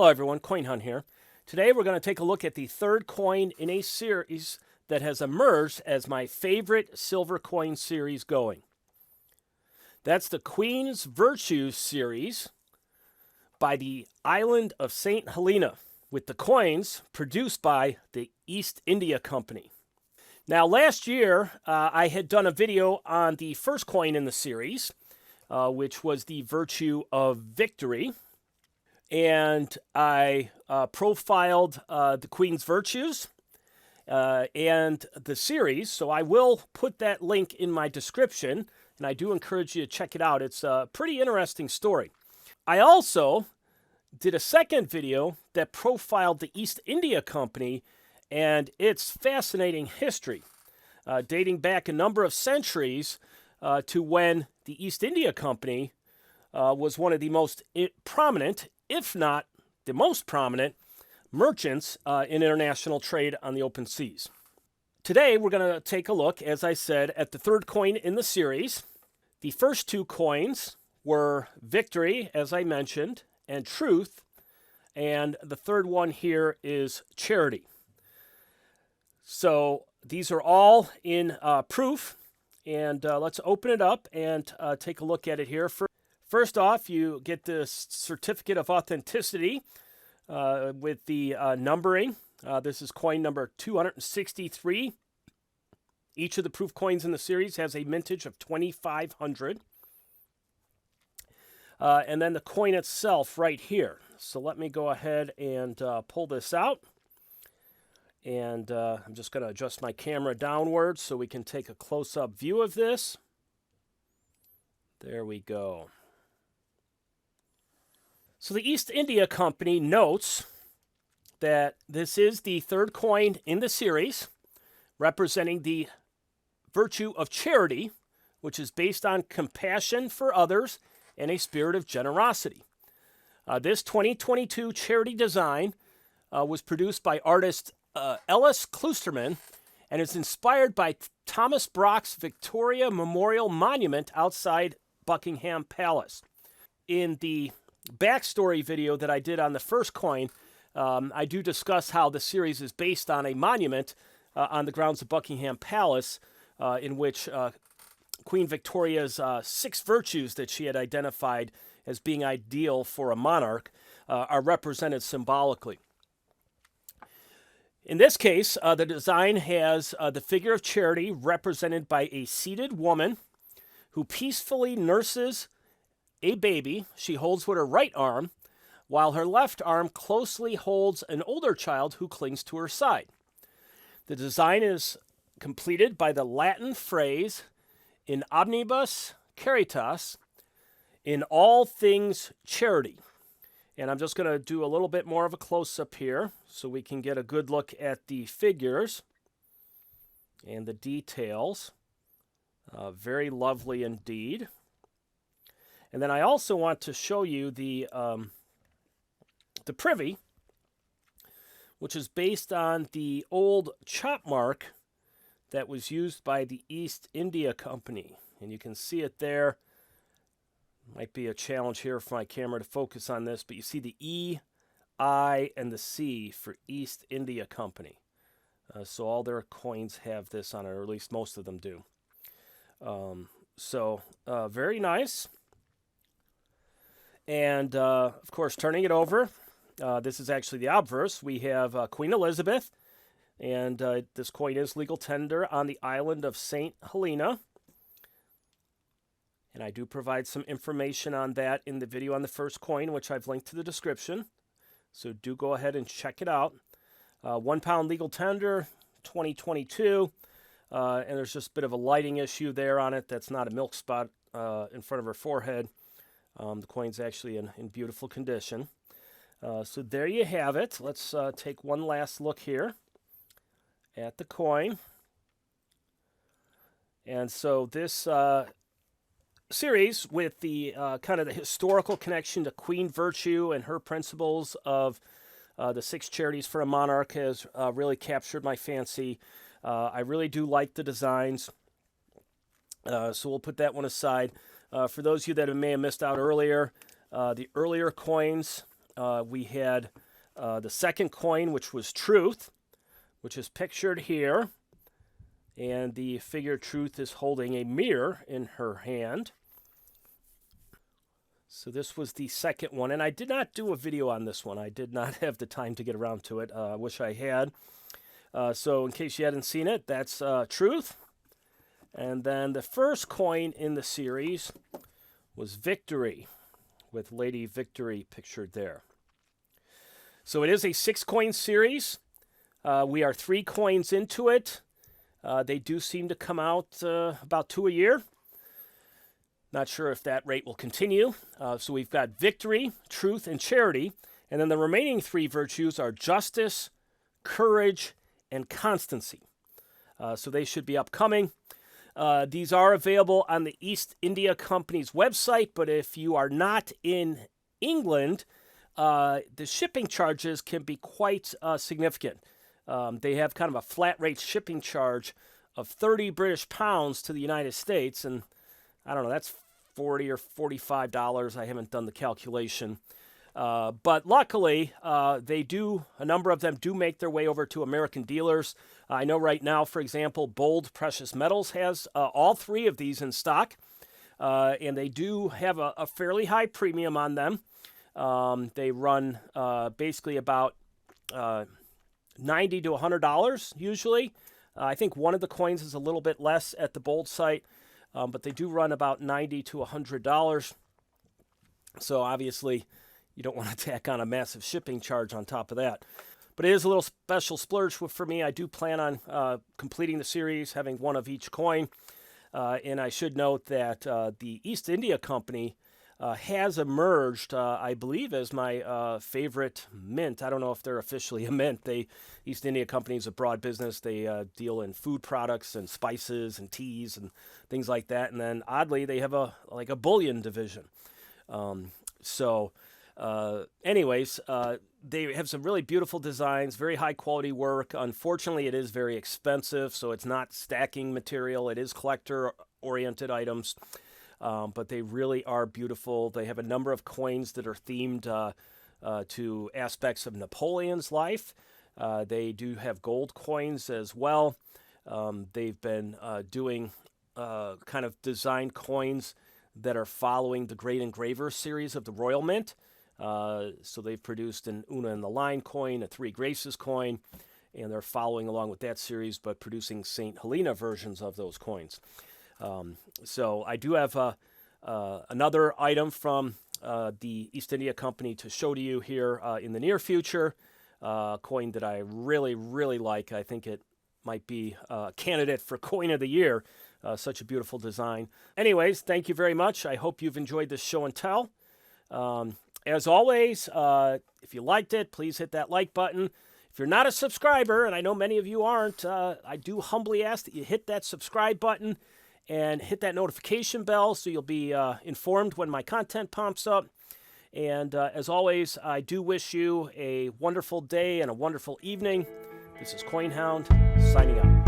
Hello everyone, Coin Hunt here. Today we're going to take a look at the third coin in a series that has emerged as my favorite silver coin series going. That's the Queen's Virtue series by the island of St. Helena, with the coins produced by the East India Company. Now last year I had done a video on the first coin in the series, which was the Virtue of Victory. And I profiled the Queen's Virtues and the series, so I will put that link in my description, and I do encourage you to check it out. It's a pretty interesting story. I also did a second video that profiled the East India Company and its fascinating history, dating back a number of centuries to when the East India Company was one of the most prominent, if not the most prominent, merchants in international trade on the open seas. Today, we're going to take a look, as I said, at the third coin in the series. The first two coins were Victory, as I mentioned, and Truth, and the third one here is Charity. So these are all in proof, and let's open it up and take a look at it here. First off, you get this certificate of authenticity with the numbering. This is coin number 263. Each of the proof coins in the series has a mintage of 2,500. And then the coin itself right here. So let me go ahead and pull this out. And I'm just going to adjust my camera downwards so we can take a close-up view of this. There we go. So the East India Company notes that this is the third coin in the series, representing the virtue of charity, which is based on compassion for others and a spirit of generosity. This 2022 charity design was produced by artist Ellis Klusterman and is inspired by Thomas Brock's Victoria Memorial Monument outside Buckingham Palace. In the backstory video that I did on the first coin, I do discuss how the series is based on a monument on the grounds of Buckingham Palace, in which Queen Victoria's 6 virtues that she had identified as being ideal for a monarch are represented symbolically. In this case, the design has the figure of charity represented by a seated woman who peacefully nurses a baby she holds with her right arm, while her left arm closely holds an older child who clings to her side. The design is completed by the Latin phrase, in omnibus caritas, in all things charity. And I'm just going to do a little bit more of a close-up here so we can get a good look at the figures and the details. Very lovely indeed. And then I also want to show you the privy, which is based on the old chop mark that was used by the East India Company. And you can see it there. Might be a challenge here for my camera to focus on this, but you see the E, I, and the C for East India Company. So all their coins have this on it, or at least most of them do. Very nice. And, of course, turning it over, this is actually the Obverse. We have Queen Elizabeth, and this coin is legal tender on the island of St. Helena. And I do provide some information on that in the video on the first coin, which I've linked to the description. So do go ahead and check it out. 1 pound legal tender, 2022. And there's just a bit of a lighting issue there on it. That's not a milk spot in front of her forehead. The coin's actually in beautiful condition. So there you have it. Let's take one last look here at the coin. And so this series, with the kind of the historical connection to Queen Virtue and her principles of the 6 charities for a monarch, has really captured my fancy. I really do like the designs. So we'll put that one aside. For those of you that may have missed out earlier, the earlier coins we had the second coin, which was Truth, which is pictured here. And the figure Truth is holding a mirror in her hand. So this was the second one. And I did not do a video on this one. I did not have the time to get around to it. I wish I had. So in case you hadn't seen it, that's Truth. And then the first coin in the series was Victory, with Lady Victory pictured there. So it is a 6-coin series. We are 3 coins into it. They do seem to come out about 2 a year. Not sure if that rate will continue. So we've got Victory, Truth, and Charity. And then the remaining 3 virtues are Justice, Courage, and Constancy. So they should be upcoming. These are available on the East India Company's website, but if you are not in England, the shipping charges can be quite significant. They have kind of a flat rate shipping charge of 30 British pounds to the United States, and I don't know, that's $40 or $45. I haven't done the calculation. But luckily, a number of them do make their way over to American dealers. I know right now, for example, Bold Precious Metals has all 3 of these in stock, and they do have a fairly high premium on them. They run basically about $90 to $100 usually. I think one of the coins is a little bit less at the Bold site, but they do run about $90 to $100. So obviously, you don't want to tack on a massive shipping charge on top of that. But it is a little special splurge for me. I do plan on completing the series, having one of each coin. And I should note that the East India Company has emerged, I believe, as my favorite mint. I don't know if they're officially a mint. East India Company is a broad business. They deal in food products and spices and teas and things like that. And then, oddly, they have a bullion division. Anyways, they have some really beautiful designs, very high quality work. Unfortunately, it is very expensive, so it's not stacking material. It is collector-oriented items, but they really are beautiful. They have a number of coins that are themed to aspects of Napoleon's life. They do have gold coins as well. They've been doing kind of design coins that are following the Great Engraver series of the Royal Mint. So they've produced an Una and the Line coin, a Three Graces coin, and they're following along with that series, but producing St. Helena versions of those coins. So I do have another item from the East India Company to show to you here in the near future, a coin that I really, really like. I think it might be a candidate for Coin of the Year. Such a beautiful design. Anyways, thank you very much. I hope you've enjoyed this show and tell. As always, if you liked it, please hit that like button. If you're not a subscriber, and I know many of you aren't, I do humbly ask that you hit that subscribe button and hit that notification bell so you'll be informed when my content pops up. And as always, I do wish you a wonderful day and a wonderful evening. This is CoinHound, signing out.